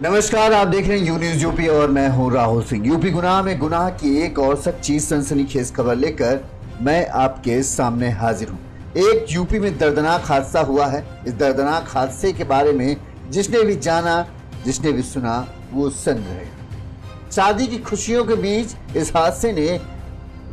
नमस्कार, आप देख रहे हैं यू न्यूज यूपी और मैं हूं राहुल सिंह। यूपी गुनाह में गुनाह की एक और सच्ची सनसनीखेज खबर लेकर मैं आपके सामने हाजिर हूं। एक यूपी में दर्दनाक हादसा हुआ है। इस दर्दनाक हादसे के बारे में जिसने भी जाना, जिसने भी सुना, वो सन रहे। शादी की खुशियों के बीच इस हादसे ने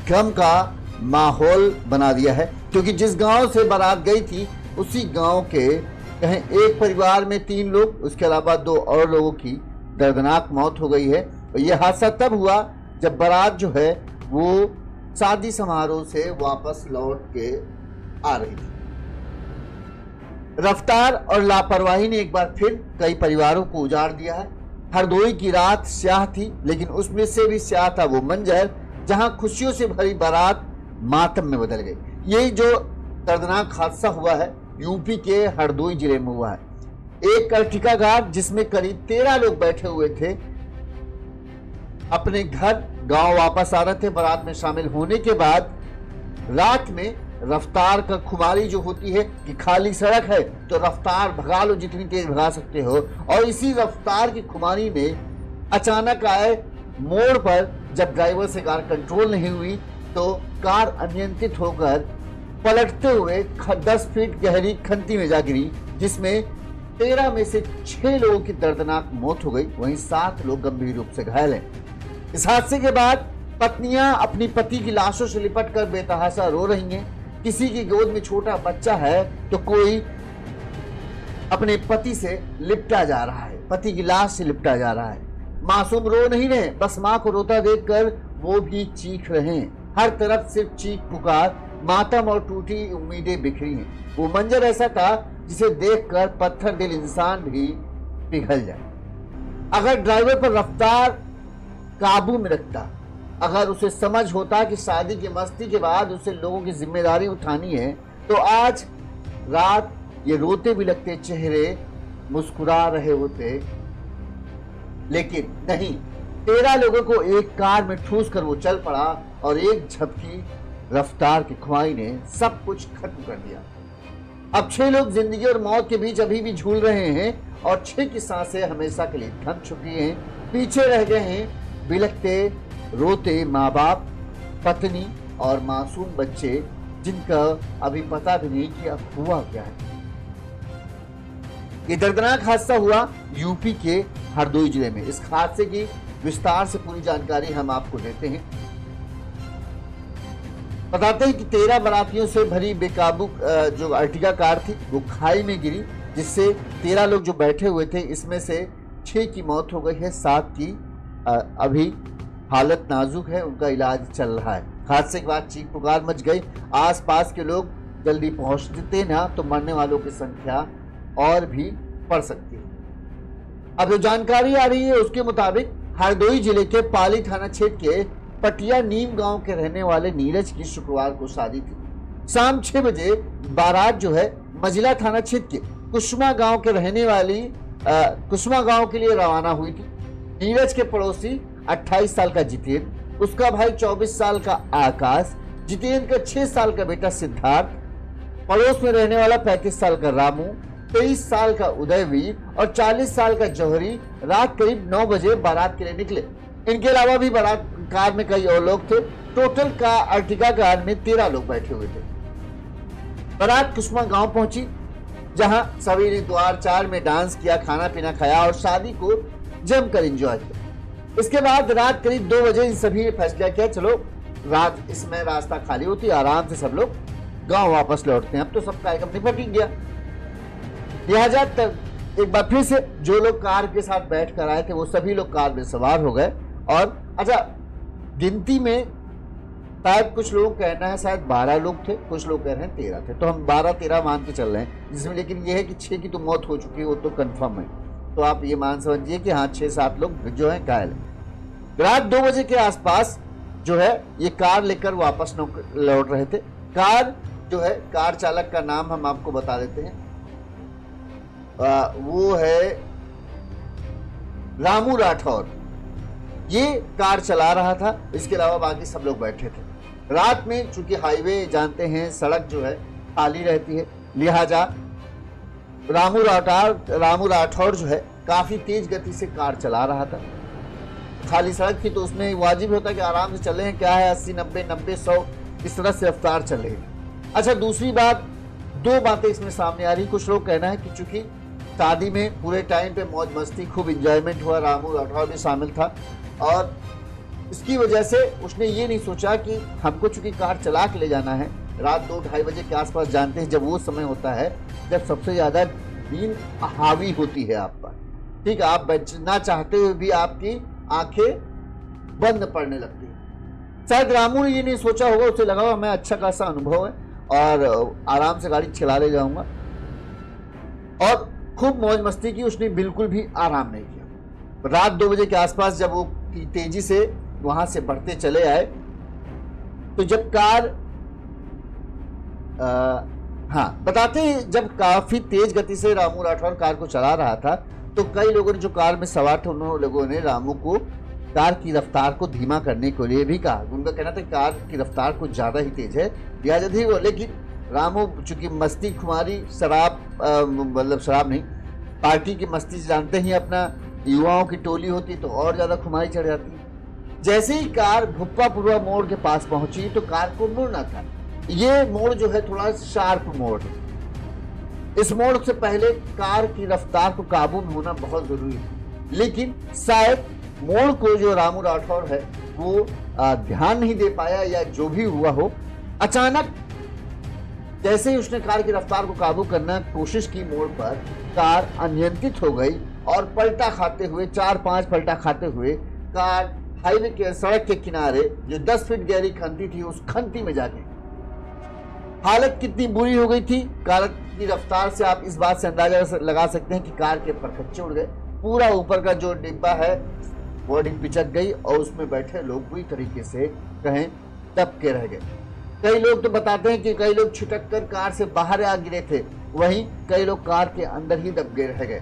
गम का माहौल बना दिया है, क्योंकि जिस गांव से बारात गई थी उसी गांव के कहें एक परिवार में 3 लोग, उसके अलावा 2 और लोगों की दर्दनाक मौत हो गई है। और यह हादसा तब हुआ जब बारात जो है वो शादी समारोह से वापस लौट के आ रही थी। रफ्तार और लापरवाही ने एक बार फिर कई परिवारों को उजाड़ दिया है। हरदोई की रात स्याह थी, लेकिन उसमें से भी स्याह था वो मंजर जहां खुशियों से भरी बारात मातम में बदल गई। ये जो दर्दनाक हादसा हुआ है यूपी के हरदोई जिले में हुआ है। एक अर्टिगा कार जिसमें करीब 13 लोग बैठे हुए थे, अपने घर गांव वापस आ रहे थे बारात में शामिल होने के बाद। रात में रफ्तार का खुमारी जो होती है कि खाली सड़क है तो रफ्तार भगा लो, जितनी तेज भगा सकते हो, और इसी रफ्तार की खुमारी में अचानक आए मोड़ पर जब ड्राइवर से कार कंट्रोल नहीं हुई तो कार अनियंत्रित होकर पलटते हुए 10 फीट गहरी खंती में जा गिरी, जिसमें 13 में से 6 लोगों की दर्दनाक मौत हो गई, वहीं 7 लोग गंभीर रूप से घायल हैं। इस हादसे के बाद पत्नियां अपनी पति की लाशों से लिपट कर बेतहाशा रो रही हैं। किसी की गोद में छोटा बच्चा है तो कोई अपने पति से लिपटा जा रहा है, पति की लाश से लिपटा जा रहा है। मासूम रो नहीं रहे, बस मां को रोता देखकर वो भी चीख रहे हैं। हर तरफ सिर्फ चीख पुकार, मातम और टूटी उम्मीदें बिखरी हैं। वो मंजर ऐसा था जिसे देखकर पत्थर दिल इंसान भी पिघल जाए। अगर ड्राइवर पर रफ्तार काबू में रखता, अगर उसे समझ होता कि शादी की मस्ती के बाद उसे लोगों की जिम्मेदारी उठानी है, तो आज रात ये रोते भी लगते चेहरे मुस्कुरा रहे होते। लेकिन नहीं, 13 लोगों को एक कार में ठूस कर वो चल पड़ा और एक झपकी रफ्तार की खुमारी ने सब कुछ खत्म कर दिया। अब 6 लोग जिंदगी और मौत के बीच अभी भी झूल रहे हैं और 6 की सांसें हमेशा के लिए थम चुकी हैं। पीछे रह गए हैं बिलखते रोते माँ बाप, पत्नी और मासूम बच्चे, जिनका अभी पता भी नहीं कि अब हुआ क्या है। ये दर्दनाक हादसा हुआ यूपी के हरदोई जिले में। इस हादसे की विस्तार से पूरी जानकारी हम आपको देते हैं। बताते हैं कि 13 बारातियों से भरी बेकाबू जो अर्टिगा कार थी वो खाई में गिरी, जिससे 13 लोग जो बैठे हुए थे इसमें से 6 की मौत हो गई है, 7 की अभी हालत नाजुक है, उनका इलाज चल रहा है। हादसे के बाद चीख पुकार मच गई। आसपास के लोग जल्दी पहुंचते ना तो मरने वालों की संख्या और भी बढ़ सकती है। अब जो जानकारी आ रही है उसके मुताबिक हरदोई जिले के पाली थाना क्षेत्र के पटिया नीम गांव के रहने वाले नीरज की शुक्रवार को शादी थी। शाम 6 बजे बारात जो है मजिला थाना क्षेत्र के कुसुमा गांव के रहने वाली कुसुमा गांव के लिए रवाना हुई थी। नीरज के पड़ोसी 28 साल का जितेंद्र, उसका भाई 24 साल का आकाश, जितेंद्र का 6 साल का बेटा सिद्धार्थ, पड़ोस में रहने वाला 35 साल का रामू, 23 साल का उदयवीर और 40 साल का जौहरी रात करीब 9 बजे बारात के लिए निकले। इनके अलावा भी बारात कार में कई और लोग थे। टोटल का अर्टिगा कार में 13 लोग बैठे हुए थे। बारात कुसुमा गांव पहुंची, जहां सभी ने द्वार 4 में डांस किया, खाना पीना खाया और शादी को जमकर एंजॉय किया। इसके बाद रात करीब 2 बजे इन सभी ने फैसला किया, चलो रात इसमें रास्ता खाली होती, आराम से सब लोग गांव वापस लौटते हैं। अब तो सब कार्यक्रम निपट ही गया। लिहाजा एक बार फिर से जो लोग कार के साथ बैठ कर आए थे वो सभी लोग कार में सवार हो गए। और अच्छा, गिनती में शायद कुछ लोग कहना है शायद 12 लोग थे, कुछ लोग कह रहे हैं 13 थे, तो हम 12-13 मान के चल रहे हैं, जिसमें लेकिन यह है कि 6 की तो मौत हो चुकी है, वो तो कंफर्म है। तो आप ये मान समझिए कि हाँ 6-7 लोग जो हैं घायल हैं। रात 2 बजे के आसपास जो है ये कार लेकर वापस लौट रहे थे। कार जो है, कार चालक का नाम हम आपको बता देते हैं, वो है रामू राठौर। ये कार चला रहा था, इसके अलावा बाकी सब लोग बैठे थे। रात में चूंकि हाईवे जानते हैं सड़क जो है खाली रहती है, लिहाजा रामू राठौर जो है काफ़ी तेज गति से कार चला रहा था। खाली सड़क थी तो उसमें वाजिब होता कि आराम से चले हैं, क्या है 80 90 90 100 इस तरह से रफ्तार चल रही थी। अच्छा, दूसरी बात, दो बातें इसमें सामने आ रही। कुछ लोग कहना है कि चूंकि शादी में पूरे टाइम पे मौज मस्ती खूब इंजॉयमेंट हुआ, रामू राठौर भी शामिल था और इसकी वजह से उसने ये नहीं सोचा कि हमको चूंकि कार चला के ले जाना है, रात 2-2:30 बजे के आसपास, जानते हैं जब वो समय होता है जब सबसे ज़्यादा नींद हावी होती है आप पर, ठीक है, आप बचना चाहते हुए भी आपकी आंखें बंद पड़ने लगती हैं। शायद रामू ने ये नहीं सोचा होगा, उसे लगा मैं अच्छा खासा अनुभव है और आराम से गाड़ी चला ले जाऊंगा और खूब मौज मस्ती की। उसने बिल्कुल भी आराम नहीं किया। रात 2 बजे के आसपास जब वो तेजी से वहां से बढ़ते चले आए तो जब कार बताते हैं जब काफी तेज गति से रामू राठौर कार को चला रहा था तो कई लोगों ने जो कार में सवार थे उन लोगों ने रामू को कार की रफ्तार को धीमा करने के लिए भी कहा। उनका कहना था कार की रफ्तार कुछ ज्यादा ही तेज है, लिहाजा धीरे हो। लेकिन रामू चूंकि मस्ती खुमारी, शराब मतलब शराब नहीं, पार्टी की मस्ती जानते ही, अपना युवाओं की टोली होती तो और ज्यादा खुमारी चढ़ जाती है। जैसे ही कार भुप्पापुरा मोड़ के पास पहुंची तो कार को मुड़ना था। ये मोड़ जो है थोड़ा शार्प मोड़ है। इस मोड़ से पहले कार की रफ्तार को काबू में होना बहुत जरूरी है, लेकिन शायद मोड़ को जो रामू राठौर है वो ध्यान नहीं दे पाया या जो भी हुआ हो, अचानक जैसे ही उसने कार की रफ्तार को काबू करना कोशिश की, मोड़ पर कार अनियंत्रित हो गई और पलटा खाते हुए 4-5 पलटा खाते हुए कार हाईवे के सड़क के किनारे जो 10 फीट गहरी खंती थी उस खंती में जाके हालत कितनी बुरी हो गई थी। कार की रफ्तार से आप इस बात से अंदाजा लगा सकते हैं कि कार के परखच्चे उड़ गए, पूरा ऊपर का जो डिब्बा है बॉडी पिचक गई और उसमें बैठे लोग बुरी तरीके से कहें दब के रह गए। कई लोग तो बताते हैं कि कई लोग छिटक कर कार से बाहर आ गिरे थे, वहीं कई लोग कार के अंदर ही दब के रह गए।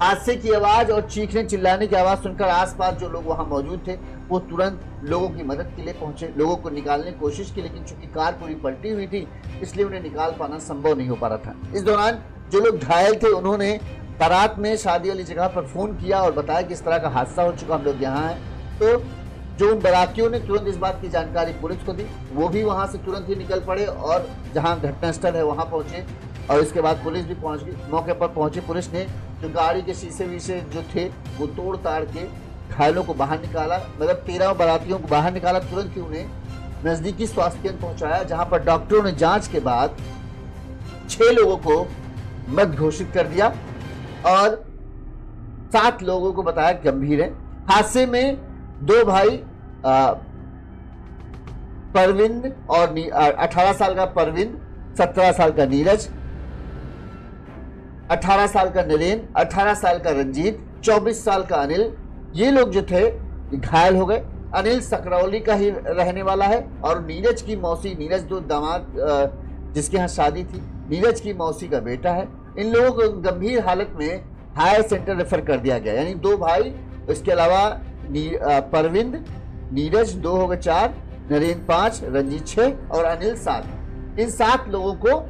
हादसे की आवाज और चीखने चिल्लाने की आवाज सुनकर आसपास जो लोग वहां मौजूद थे वो तुरंत लोगों की मदद के लिए पहुंचे, लोगों को निकालने की कोशिश की, लेकिन चूंकि कार पूरी पलटी हुई थी इसलिए उन्हें निकाल पाना संभव नहीं हो पा रहा था। इस दौरान जो लोग घायल थे उन्होंने बारात में शादी वाली जगह पर फोन किया और बताया कि इस तरह का हादसा हो चुका, हम लोग यहाँ हैं। तो जो उन बारातियों ने तुरंत इस बात की जानकारी पुलिस को दी, वो भी वहां से तुरंत ही निकल पड़े और जहां घटनास्थल है वहां पहुंचे और इसके बाद पुलिस भी पहुंच गई। मौके पर पहुंची पुलिस ने जो गाड़ी के शीशे वीशे जो थे वो तोड़ ताड़ के घायलों को बाहर निकाला, मतलब 13 बारातियों को बाहर निकाला। तुरंत ही उन्हें नजदीकी स्वास्थ्य केंद्र पहुंचाया जहां पर डॉक्टरों ने जांच के बाद 6 लोगों को मृत घोषित कर दिया और 7 लोगों को बताया गंभीर है। हादसे में 2 भाई परविंद और 18 साल का परविंद, 17 साल का नीरज, 18 साल का नरेन, 18 साल का रंजीत, 24 साल का अनिल, ये लोग जो थे घायल हो गए। अनिल सकरौली का ही रहने वाला है और नीरज की मौसी, नीरज जो दामाद जिसके यहाँ शादी थी, नीरज की मौसी का बेटा है। इन लोगों को गंभीर हालत में हायर सेंटर रेफर कर दिया गया, यानी 2 भाई, इसके अलावा परविंद, नीरज 2 हो गए 4, नरेन 5, रंजीत 6 और अनिल 7। इन 7 लोगों को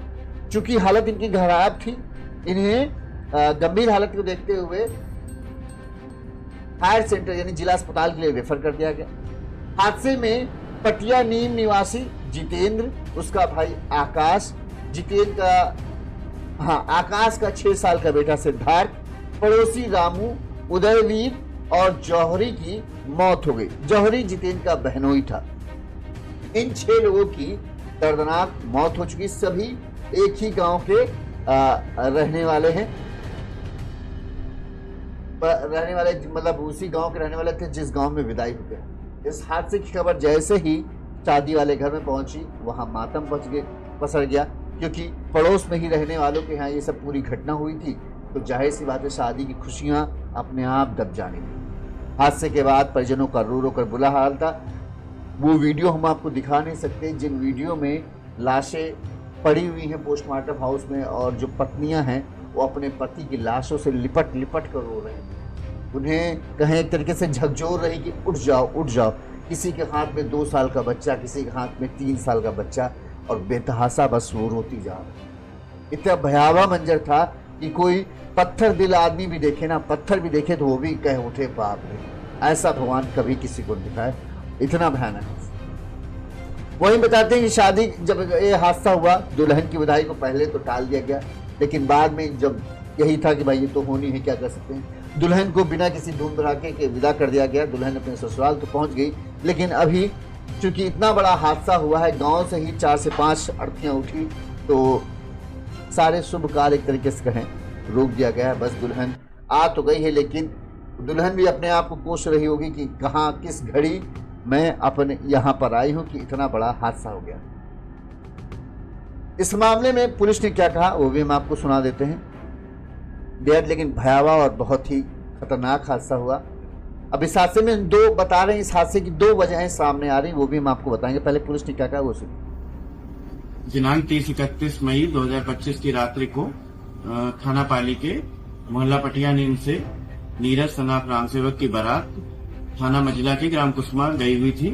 चूंकि हालत इनकी खराब थी, इन्हें गंभीर हालत को देखते हुए हायर सेंटर यानी जिला अस्पताल के लिए रेफर कर दिया गया। हादसे में पटिया नीम निवासी जितेंद्र, उसका भाई आकाश, जितेंद्र का आकाश का 6 साल का बेटा सिद्धार्थ, पड़ोसी रामू, उदयवीर और जौहरी की मौत हो गई। जौहरी जितेंद्र का बहनोई था। इन 6 लोगों की दर्दनाक मौत हो चुकी। सभी एक ही गांव के रहने वाले हैं, मतलब उसी गांव के रहने वाले थे जिस गांव में विदाई हो गया। इस हादसे की खबर जैसे ही शादी वाले घर में पहुंची वहां मातम पसर गया, क्योंकि पड़ोस में ही रहने वालों के यहाँ ये सब पूरी घटना हुई थी, तो जाहिर सी बात है शादी की खुशियां अपने आप दब जाने लगी। हादसे के बाद परिजनों का रो रो कर बुरा हाल था। वो वीडियो हम आपको दिखा नहीं सकते जिन वीडियो में लाशें पड़ी हुई हैं पोस्टमार्टम हाउस में और जो पत्नियां हैं वो अपने पति की लाशों से लिपट लिपट कर रो रहे हैं, उन्हें कहें एक तरीके से झकझोर रही कि उठ जाओ उठ जाओ। किसी के हाथ में 2 साल का बच्चा, किसी के हाथ में 3 साल का बच्चा और बेतहासा बस वो रोती जा रही। इतना भयावह मंजर था कि कोई पत्थर दिल आदमी भी देखे ना, पत्थर भी देखे तो वो भी कह उठे बाप रे, ऐसा भगवान कभी किसी को नहीं दिखाए, इतना भयानक है। वहीं बताते हैं कि शादी जब ये हादसा हुआ, दुल्हन की विदाई को पहले तो टाल दिया गया, लेकिन बाद में जब यही था कि भाई ये तो होनी है, क्या कर सकते हैं, दुल्हन को बिना किसी धूम धड़ाके के विदा कर दिया गया। दुल्हन अपने ससुराल तो पहुंच गई, लेकिन अभी चूंकि इतना बड़ा हादसा हुआ है, गांव से ही 4 से 5 अर्थियां उठी, तो सारे शुभ कार्य एक तरीके से कहें रोक दिया गया है। बस दुल्हन आ तो गई है, लेकिन दुल्हन भी अपने आप को कोस रही होगी कि कहाँ किस घड़ी मैं अपने यहाँ पर आई हूँ कि इतना बड़ा हादसा हो गया। इस मामले में पुलिस ने क्या कहा वो भी हम आपको सुना देते हैं। बेहद लेकिन भयावह और बहुत ही खतरनाक हादसा हुआ। अब इस हादसे में दो बता रहे हैं, इस हादसे की 2 वजहें सामने आ रही, वो भी हम आपको बताएंगे। पहले पुलिस ने क्या कहा वो सुनिए। दिनांक 30-31 मई 2025 की रात्रि को थाना पाली के मोहल्ला पटिया नींद से नीरज सनाफ राम सेवक की बारात थाना मजिला के ग्राम कुसमा गई हुई थी।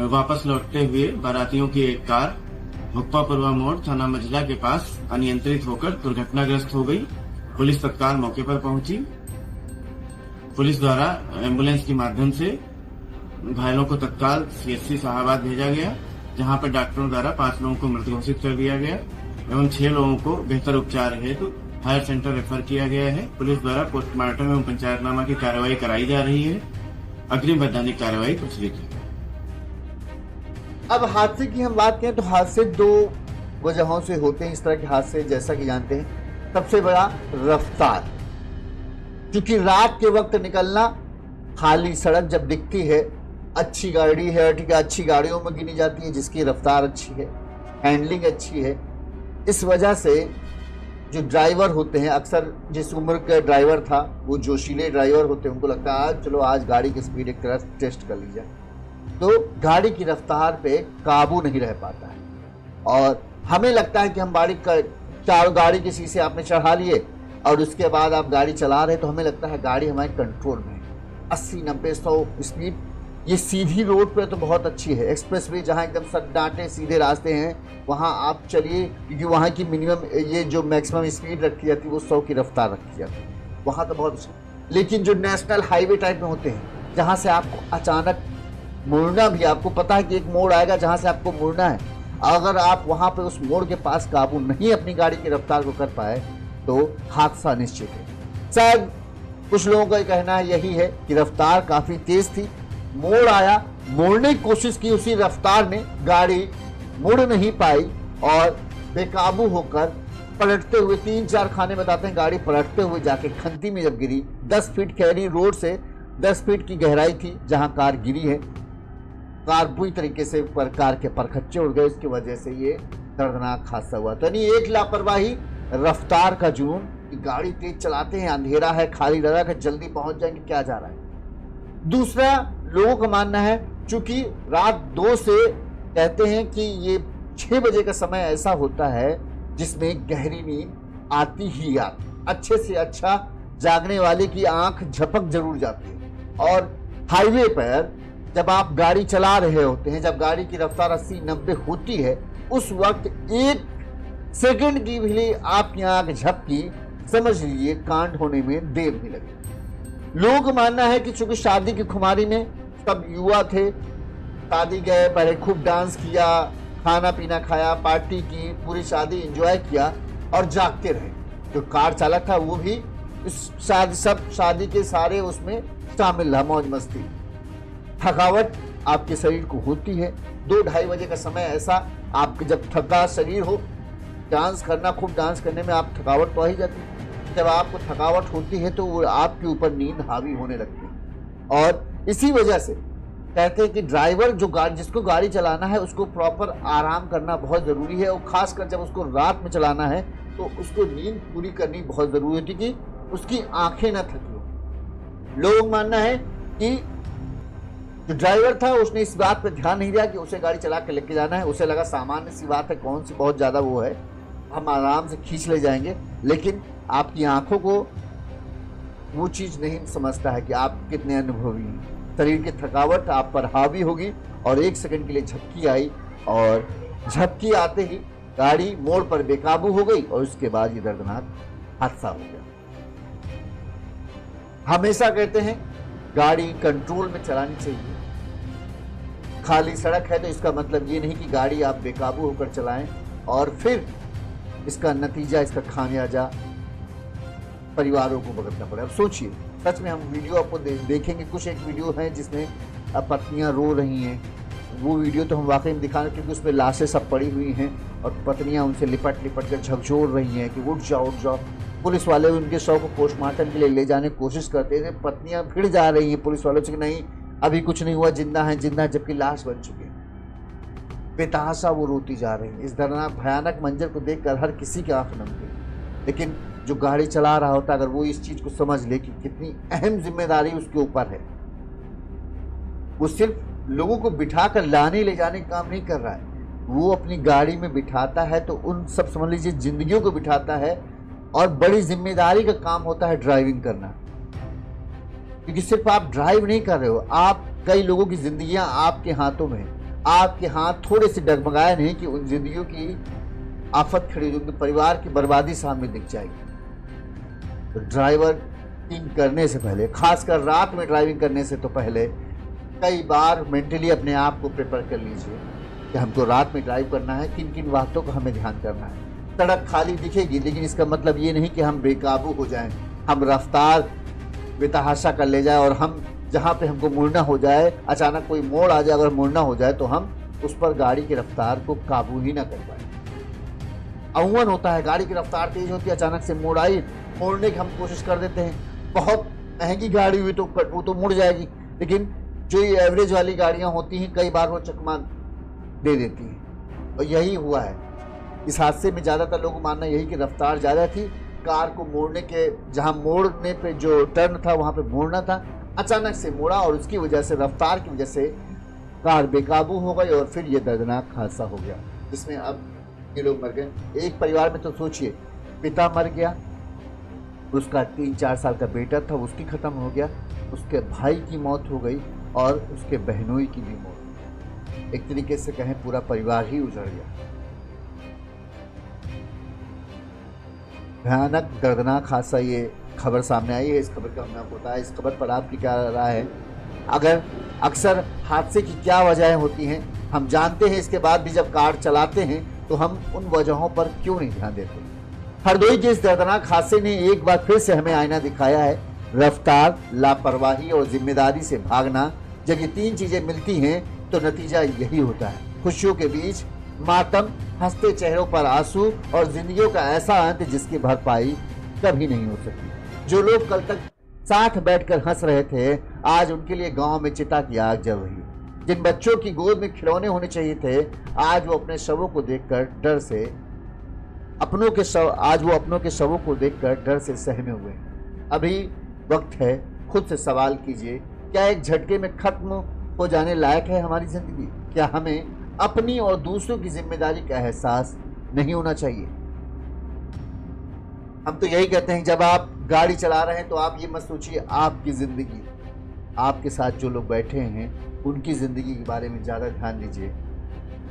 वापस लौटते हुए बारातियों की एक कार हुक्कापुरवा मोड़ थाना मजिला के पास अनियंत्रित होकर दुर्घटनाग्रस्त हो गई। पुलिस तत्काल मौके पर पहुंची। पुलिस द्वारा एम्बुलेंस के माध्यम से घायलों को तत्काल सीएचसी शाहाबाद भेजा गया, जहां पर डॉक्टरों द्वारा 5 लोगों को मृत घोषित कर दिया गया एवं 6 लोगों को बेहतर उपचार हेतु हायर सेंटर रेफर किया गया है। पुलिस द्वारा पोस्टमार्टम एवं पंचायतनामा की कार्रवाई कराई जा रही है। अग्रिम वैधानिक कार्रवाई प्रचलित है। अब हादसे की हम बात करें तो हादसे 2 वजहों से होते हैं। इस तरह के हादसे जैसा कि जानते हैं, सबसे बड़ा रफ्तार, क्योंकि रात के वक्त निकलना, खाली सड़क जब दिखती है, अच्छी गाड़ी है अर्टिगा अच्छी गाड़ियों में गिनी जाती है जिसकी रफ्तार अच्छी है, हैंडलिंग अच्छी है। इस वजह से जो ड्राइवर होते हैं, अक्सर जिस उम्र का ड्राइवर था वो जोशीले ड्राइवर होते हैं, उनको लगता है आज चलो आज गाड़ी की स्पीड एक तरह टेस्ट कर ली जाए, तो गाड़ी की रफ्तार पे काबू नहीं रह पाता है। और हमें लगता है कि हम गाड़ी के शीशे आपने चढ़ा लिए और उसके बाद आप गाड़ी चला रहे, तो हमें लगता है गाड़ी हमारे कंट्रोल में है, 80, 90, 100 स्पीड। ये सीधी रोड पे तो बहुत अच्छी है, एक्सप्रेसवे जहाँ एकदम सन्नाटे सीधे रास्ते हैं वहाँ आप चलिए, क्योंकि वहाँ की मिनिमम ये जो मैक्सिमम स्पीड रखी जाती है वो 100 की रफ्तार रखी जाती है, वहाँ तो बहुत अच्छा। लेकिन जो नेशनल हाईवे टाइप में होते हैं, जहाँ से आपको अचानक मुड़ना भी, आपको पता है कि एक मोड़ आएगा जहाँ से आपको मुड़ना है, अगर आप वहाँ पे उस मोड़ के पास काबू नहीं अपनी गाड़ी की रफ्तार को कर पाए तो हादसा निश्चित है। शायद कुछ लोगों का कहना यही है कि रफ्तार काफ़ी तेज थी, मोड़ आया, मोड़ने की कोशिश की, उसी रफ्तार में गाड़ी मुड़ नहीं पाई और बेकाबू होकर पलटते हुए 3-4 खाने बताते हैं, गाड़ी पलटते हुए जाके खंती में जब गिरी। 10 फीट खैरी रोड से 10 फीट की गहराई थी जहां कार गिरी है। कार बुरी तरीके से कार के परखच्चे उड़ गए, इसकी वजह से ये दर्दनाक हादसा हुआ। तो नहीं, एक लापरवाही, रफ्तार का जुनून, गाड़ी तेज चलाते हैं, अंधेरा है, खाली जगह है, जल्दी पहुंच जाएंगे, क्या जा रहा है। दूसरा, लोगों का मानना है चूंकि रात 2 से कहते हैं कि ये 6 बजे का समय ऐसा होता है जिसमें गहरी नींद आती ही आती, अच्छे से अच्छा जागने वाले की आंख झपक जरूर जाती है। और हाईवे पर जब आप गाड़ी चला रहे होते हैं, जब गाड़ी की रफ्तार 80-90 होती है, उस वक्त 1 सेकंड की भी आपकी आंख झपकी, समझ लीजिए कांड होने में देर नहीं लगी। लोगों का मानना है कि चूंकि शादी की खुमारी में सब युवा थे, शादी गए, पहले खूब डांस किया, खाना पीना खाया, पार्टी की, पूरी शादी एंजॉय किया और जागते रहे। जो कार चालक था वो भी इस शादी के सारे उसमें शामिल रहा, मौज मस्ती। थकावट आपके शरीर को होती है, 2-2:30 बजे का समय ऐसा, आपके जब थका शरीर हो, डांस करना, खूब डांस करने में आप थकावट तो आ ही जाती है। जब आपको थकावट होती है तो वो आपके ऊपर नींद हावी होने लगती है। और इसी वजह से कहते हैं कि ड्राइवर जिसको गाड़ी चलाना है उसको प्रॉपर आराम करना बहुत ज़रूरी है, और ख़ासकर जब उसको रात में चलाना है तो उसको नींद पूरी करनी बहुत ज़रूरी होती है कि उसकी आंखें न थकी हो। लोगों का मानना है कि जो ड्राइवर था उसने इस बात पर ध्यान नहीं दिया कि उसे गाड़ी चला के लेके जाना है, उसे लगा सामान्य सी बात है, कौन सी बहुत ज़्यादा वो है, हम आराम से खींच ले जाएंगे। लेकिन आपकी आंखों को वो चीज़ नहीं समझता है कि आप कितने अनुभवी हैं। शरीर की थकावट आप पर हावी होगी और 1 सेकंड के लिए झपकी आई, और झपकी आते ही गाड़ी मोड़ पर बेकाबू हो गई और उसके बाद ये दर्दनाक हादसा हो गया। हमेशा कहते हैं गाड़ी कंट्रोल में चलानी चाहिए। खाली सड़क है तो इसका मतलब ये नहीं कि गाड़ी आप बेकाबू होकर चलाएं और फिर इसका नतीजा, इसका खामियाजा परिवारों को भुगतना पड़े। अब सोचिए, सच में हम वीडियो आपको देखेंगे। कुछ एक वीडियो है जिसमें पत्नियां रो रही हैं। वो वीडियो तो हम वाकई में दिखा रहे, क्योंकि उसमें लाशें सब पड़ी हुई हैं और पत्नियां उनसे लिपट लिपट कर झकझोर रही हैं कि उठ जाओ उठ जाओ। पुलिस वाले उनके शव को पोस्टमार्टम के लिए ले जाने की कोशिश करते थे। पत्नियां भिड़ जा रही हैं पुलिस वालों से कि नहीं, अभी कुछ नहीं हुआ, जिंदा है जिंदा है, जबकि लाश बन चुकी है। बेतहाशा वो रोती जा रही है। इस दर्दनाक भयानक मंजर को देखकर हर किसी की आंख नम गई। लेकिन जो गाड़ी चला रहा होता, अगर वो इस चीज को समझ ले कि कितनी अहम जिम्मेदारी उसके ऊपर है, वो सिर्फ लोगों को बिठाकर लाने ले जाने का काम नहीं कर रहा है, वो अपनी गाड़ी में बिठाता है तो उन सब, समझ लीजिए, जिंदगियों को बिठाता है। और बड़ी जिम्मेदारी का काम होता है ड्राइविंग करना, क्योंकि सिर्फ आप ड्राइव नहीं कर रहे हो, आप, कई लोगों की जिंदगियां आपके हाथों में। आपके हाथ थोड़े से डगमगाए नहीं कि उन जिंदगियों की आफत खड़ी, उनके परिवार की बर्बादी सामने दिख जाएगी। तो ड्राइविंग करने से पहले, खासकर रात में ड्राइविंग करने से तो पहले, कई बार मेंटली अपने आप को प्रिपेयर कर लीजिए कि हमको रात में ड्राइव करना है, किन किन बातों का हमें ध्यान करना है। सड़क खाली दिखेगी, लेकिन इसका मतलब ये नहीं कि हम बेकाबू हो जाएं, हम रफ्तार बेतहाशा कर ले जाए और हम जहाँ पे हमको मुड़ना हो जाए, अचानक कोई मोड़ आ जाए, अगर मुड़ना हो जाए तो हम उस पर गाड़ी की रफ्तार को काबू ही ना कर पाए। अमूमन होता है, गाड़ी की रफ्तार तेज होती है, अचानक से मोड़ आई, मोड़ने की हम कोशिश कर देते हैं। बहुत महंगी गाड़ी हुई तो वो तो मुड़ जाएगी, लेकिन जो ये एवरेज वाली गाड़ियाँ होती हैं, कई बार वो चकमा दे देती हैं। और यही हुआ है इस हादसे में। ज़्यादातर लोगों को मानना यही कि रफ्तार ज़्यादा थी, कार को मोड़ने के, जहाँ मोड़ने पे जो टर्न था वहाँ पे मोड़ना था, अचानक से मोड़ा और उसकी वजह से, रफ्तार की वजह से कार बेकाबू हो गई और फिर ये दर्दनाक हादसा हो गया, जिसमें अब ये लोग मर गए। एक परिवार में तो सोचिए, पिता मर गया, उसका 3-4 साल का बेटा था, उसकी खत्म हो गया, उसके भाई की मौत हो गई और उसके बहनोई की भी मौत। एक तरीके से कहें पूरा परिवार ही उजड़ गया। भयानक दर्दनाक हादसा ये खबर सामने आई है। इस खबर का हमने आपको बताया। इस खबर पर आपकी क्या राय है? अगर अक्सर हादसे की क्या वजहें होती हैं हम जानते हैं, इसके बाद भी जब कार चलाते हैं तो हम उन वजहों पर क्यों नहीं ध्यान देते? हरदोई के इस दर्दनाक हादसे ने एक बार फिर से हमें आईना दिखाया है। रफ्तार, लापरवाही और जिम्मेदारी से भागना, जब ये 3 चीजें मिलती हैं तो नतीजा यही होता है। खुशियों के बीच मातम, हंसते चेहरों पर आंसू और जिंदगियों का ऐसा अंत जिसकी भरपाई कभी नहीं हो सकती। जो लोग कल तक साथ बैठकर हंस रहे थे, आज उनके लिए गांव में चिता की आग जल रही है। जिन बच्चों की गोद में खिलौने होने चाहिए थे, आज वो अपने शवों को देखकर डर से अपनों के शवों को देखकर डर से सहमे हुए हैं। अभी वक्त है, खुद से सवाल कीजिए, क्या एक झटके में खत्म हो जाने लायक है हमारी जिंदगी? क्या हमें अपनी और दूसरों की जिम्मेदारी का एहसास नहीं होना चाहिए? हम तो यही कहते हैं, जब आप गाड़ी चला रहे हैं तो आप ये मत सोचिए आपकी जिंदगी, आपके साथ जो लोग बैठे हैं उनकी जिंदगी के बारे में ज्यादा ध्यान दीजिए।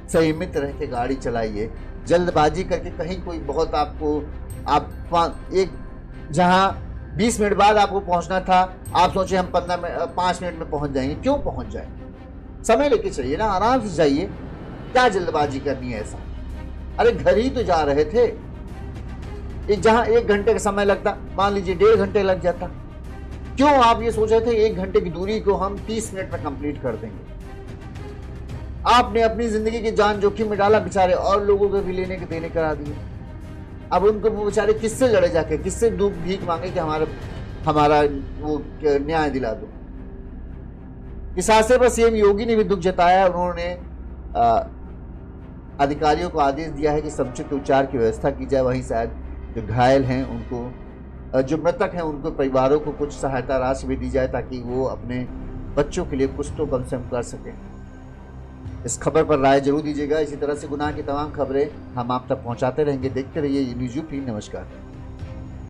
संयमित रह के गाड़ी चलाइए। जल्दबाजी करके कहीं कोई बहुत जहां 20 मिनट बाद आपको पहुंचना था, आप सोचे हम 5 मिनट में पहुंच जाएंगे। क्यों पहुंच जाए? समय लेके चलिए ना, आराम से जाइए। क्या जल्दबाजी करनी है ऐसा? अरे घर ही तो जा रहे थे। जहां 1 घंटे का समय लगता, मान लीजिए 1.5 घंटे लग जाता। क्यों आप ये सोच रहे थे 1 घंटे की दूरी को हम 30 मिनट में कंप्लीट कर देंगे? आपने अपनी जिंदगी की जान जोखिम में डाला बेचारे, और लोगों को भी लेने के देने करा दिए। अब उनको वो बेचारे किससे लड़े जाके, किससे भीख मांगे कि हमारा वो न्याय दिला दो। इस हादसे पर सीएम योगी ने भी दुख जताया। उन्होंने अधिकारियों को आदेश दिया है कि समुचित उपचार की व्यवस्था की जाए। वहीं शायद जो घायल हैं उनको, जो मृतक हैं उनको परिवारों को कुछ सहायता राशि भी दी जाए, ताकि वो अपने बच्चों के लिए कुछ तो कम से कम कर सकें। इस खबर पर राय जरूर दीजिएगा। इसी तरह से गुनाह की तमाम खबरें हम आप तक पहुंचाते रहेंगे। देखते रहिए ये न्यूज़ यूपी। नमस्कार।